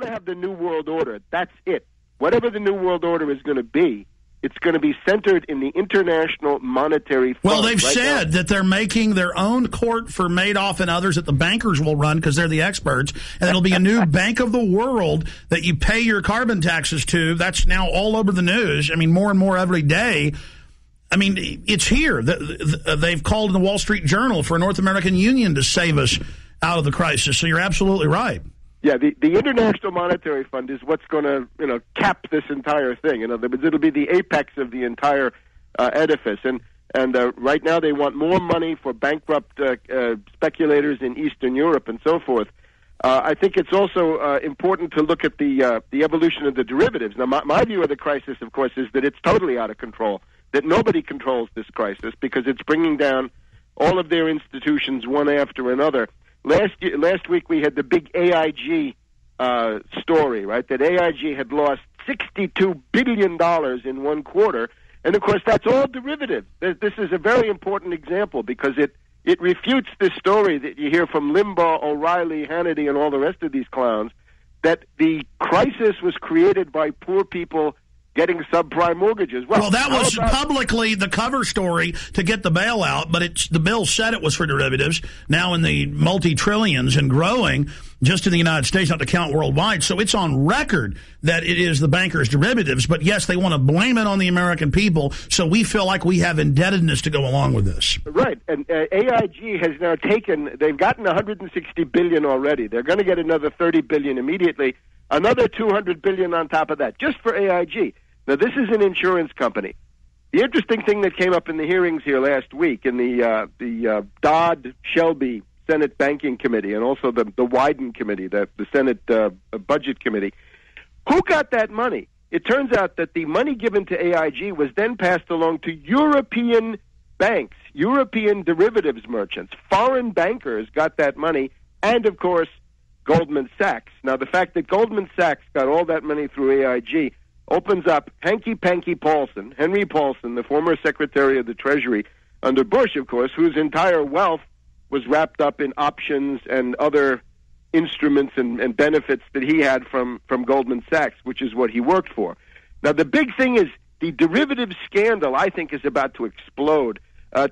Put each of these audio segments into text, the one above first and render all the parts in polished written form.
want to have the New World Order, that's it. Whatever the New World Order is going to be, it's going to be centered in the International Monetary Fund. Well, they've said that they're making their own court for Madoff and others that the bankers will run because they're the experts, and it'll be a new Bank of the World that you pay your carbon taxes to. That's now all over the news. I mean, more and more every day. I mean, it's here. They've called in the Wall Street Journal for a North American Union to save us out of the crisis. So you're absolutely right. Yeah, the International Monetary Fund is what's going to, cap this entire thing. In other words, it'll be the apex of the entire edifice. And right now they want more money for bankrupt speculators in Eastern Europe and so forth. I think it's also important to look at the evolution of the derivatives. Now, my view of the crisis, of course, is that it's totally out of control, that nobody controls this crisis because it's bringing down all of their institutions one after another. Last week we had the big AIG story, right? That AIG had lost $62 billion in one quarter. And, of course, that's all derivatives. This is a very important example because it refutes this story that you hear from Limbaugh, O'Reilly, Hannity, and all the rest of these clowns, that the crisis was created by poor people getting subprime mortgages. Well, that was publicly the cover story to get the bailout, but the bill said it was for derivatives, now in the multi-trillions and growing just in the United States, not to count worldwide. So it's on record that it is the bankers' derivatives. But, yes, they want to blame it on the American people, so we feel like we have indebtedness to go along with this. Right. And AIG has now they've gotten $160 billion already. They're going to get another $30 billion immediately. Another $200 billion on top of that, just for AIG. Now, this is an insurance company. The interesting thing that came up in the hearings here last week in the Dodd-Shelby Senate Banking Committee and also the Wyden Committee, the Senate Budget Committee, who got that money? It turns out that the money given to AIG was then passed along to European banks, European derivatives merchants. Foreign bankers got that money, and, of course, Goldman Sachs. Now, the fact that Goldman Sachs got all that money through AIG opens up Hanky-Panky Paulson, Henry Paulson, the former Secretary of the Treasury under Bush, of course, whose entire wealth was wrapped up in options and other instruments and benefits that he had from Goldman Sachs, which is what he worked for. Now, the big thing is the derivative scandal, I think, is about to explode.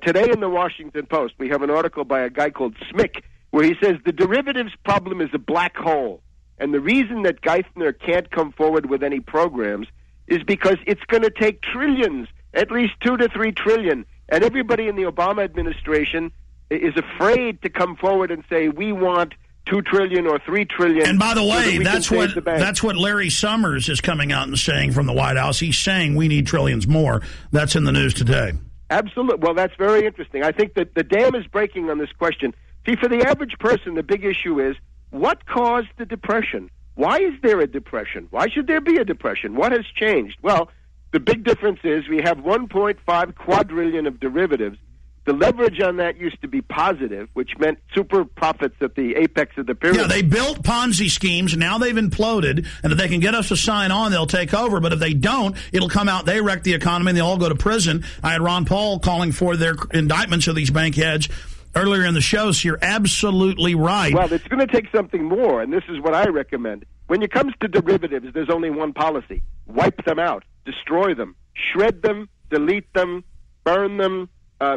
Today in the Washington Post, we have an article by a guy called Smick, where he says the derivatives problem is a black hole. And the reason that Geithner can't come forward with any programs is because it's going to take trillions, at least $2 to $3 trillion. And everybody in the Obama administration is afraid to come forward and say, we want $2 trillion or $3 trillion. And by the way, that's what Larry Summers is coming out and saying from the White House. He's saying we need trillions more. That's in the news today. Absolutely. Well, that's very interesting. I think that the dam is breaking on this question. See, for the average person, the big issue is, what caused the depression? Why is there a depression? Why should there be a depression? What has changed? Well, The big difference is we have 1.5 quadrillion of derivatives. The leverage on that used to be positive, which meant super profits at the apex of the pyramid. Yeah, they built Ponzi schemes. Now they've imploded, and if they can get us to sign on, they'll take over. But if they don't, it'll come out, they wreck the economy, and they all go to prison. I had Ron Paul calling for their indictments of these bank heads earlier in the show, so you're absolutely right. Well, it's going to take something more, and this is what I recommend. When it comes to derivatives, there's only one policy. Wipe them out. Destroy them. Shred them. Delete them. Burn them.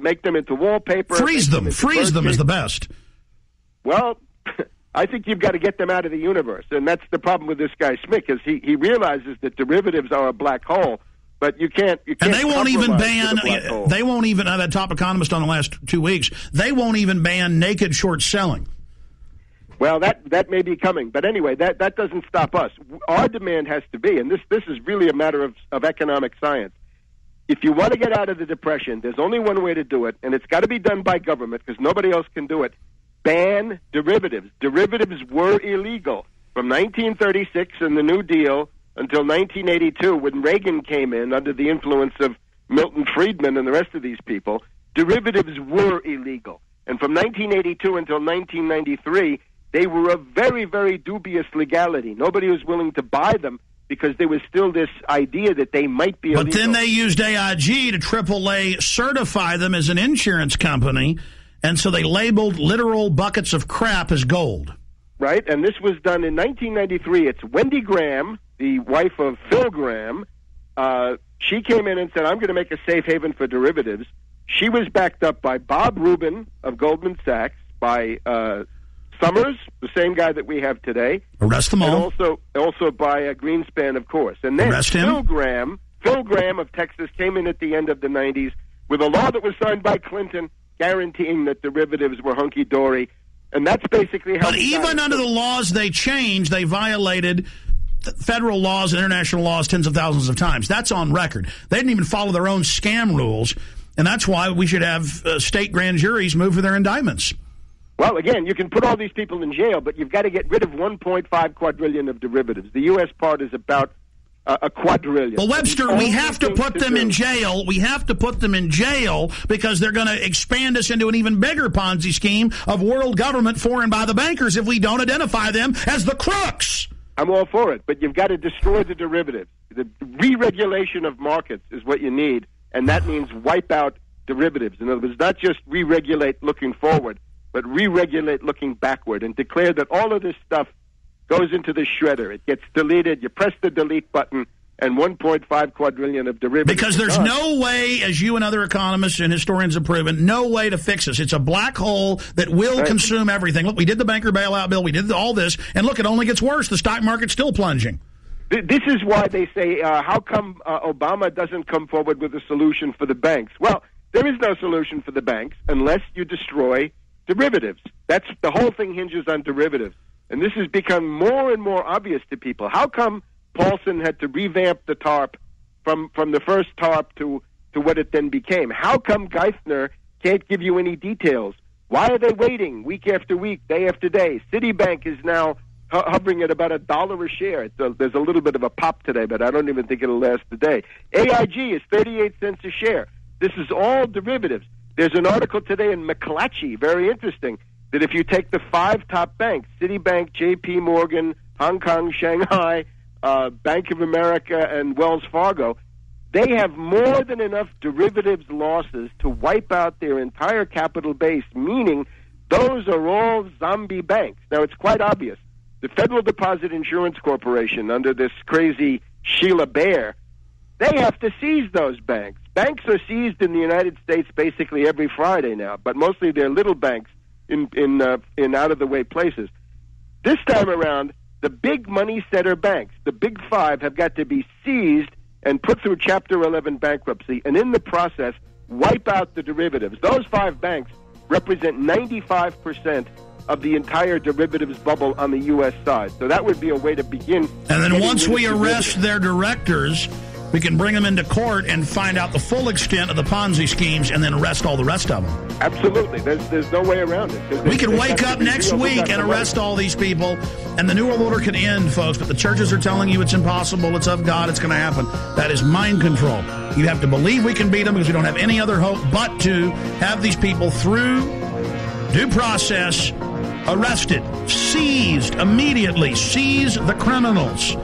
Make them into wallpaper. Freeze them. Freeze them is the best. Well, I think you've got to get them out of the universe, and that's the problem with this guy Smith, is he realizes that derivatives are a black hole, but you can't. And they won't even ban. They won't even. I had a top economist on the last 2 weeks. They won't even ban naked short selling. Well, that may be coming, but anyway, that doesn't stop us. Our demand has to be, and this is really a matter of economic science. If you want to get out of the Depression, there's only one way to do it, and it's got to be done by government because nobody else can do it. Ban derivatives. Derivatives were illegal from 1936 and the New Deal until 1982 when Reagan came in under the influence of Milton Friedman and the rest of these people. Derivatives were illegal. And from 1982 until 1993, they were of very, very dubious legality. Nobody was willing to buy them because there was still this idea that they might be illegal. But then they used AIG to AAA certify them as an insurance company, and so they labeled literal buckets of crap as gold. Right, and this was done in 1993. It's Wendy Graham, the wife of Phil Graham. She came in and said, I'm going to make a safe haven for derivatives. She was backed up by Bob Rubin of Goldman Sachs, by Summers, the same guy that we have today. Arrest them all. And also by Greenspan, of course. And then Arrest him. Phil Graham of Texas came in at the end of the 90s with a law that was signed by Clinton guaranteeing that derivatives were hunky-dory. And that's basically how... But even under the laws they changed, they violated federal laws and international laws tens of thousands of times. That's on record. They didn't even follow their own scam rules, and that's why we should have state grand juries move for their indictments. Well, again, you can put all these people in jail, but you've got to get rid of 1.5 quadrillion of derivatives. The U.S. part is about a quadrillion. Well, Webster, we have to put them in jail. We have to put them in jail because they're going to expand us into an even bigger Ponzi scheme of world government for and by the bankers if we don't identify them as the crooks. I'm all for it, but you've got to destroy the derivatives. The re-regulation of markets is what you need, and that means wipe out derivatives. In other words, not just re-regulate looking forward, but re-regulate looking backward and declare that all of this stuff goes into the shredder. It gets deleted. You press the delete button, and 1.5 quadrillion of derivatives. Because there's no way, as you and other economists and historians have proven, no way to fix this. It's a black hole that will consume everything. Look, we did the banker bailout bill. We did all this. And look, it only gets worse. The stock market's still plunging. This is why they say, how come Obama doesn't come forward with a solution for the banks? Well, there is no solution for the banks unless you destroy derivatives. That's the whole thing hinges on derivatives. And this has become more and more obvious to people. How come Paulson had to revamp the TARP from the first TARP to what it then became? How come Geithner can't give you any details? Why are they waiting week after week, day after day? Citibank is now hovering at about $1 a share. There's a little bit of a pop today, but I don't even think it'll last the day. AIG is 38 cents a share. This is all derivatives. There's an article today in McClatchy, very interesting, that if you take the 5 top banks, Citibank, J.P. Morgan, Hong Kong, Shanghai, Bank of America, and Wells Fargo, they have more than enough derivatives losses to wipe out their entire capital base, meaning those are all zombie banks. Now, it's quite obvious. The Federal Deposit Insurance Corporation, under this crazy Sheila Bair, they have to seize those banks. Banks are seized in the United States basically every Friday now, but mostly they're little banks in out-of-the-way places. This time around, the big money-setter banks, the big 5, have got to be seized and put through Chapter 11 bankruptcy, and in the process, wipe out the derivatives. Those 5 banks represent 95% of the entire derivatives bubble on the U.S. side. So that would be a way to begin. And then once we arrest their directors, we can bring them into court and find out the full extent of the Ponzi schemes and then arrest all the rest of them. Absolutely. There's no way around it. We could wake up next week and arrest all these people, and the New World Order could end, folks. But the churches are telling you it's impossible, it's of God, it's going to happen. That is mind control. You have to believe we can beat them because we don't have any other hope but to have these people through due process arrested, seized immediately, seize the criminals.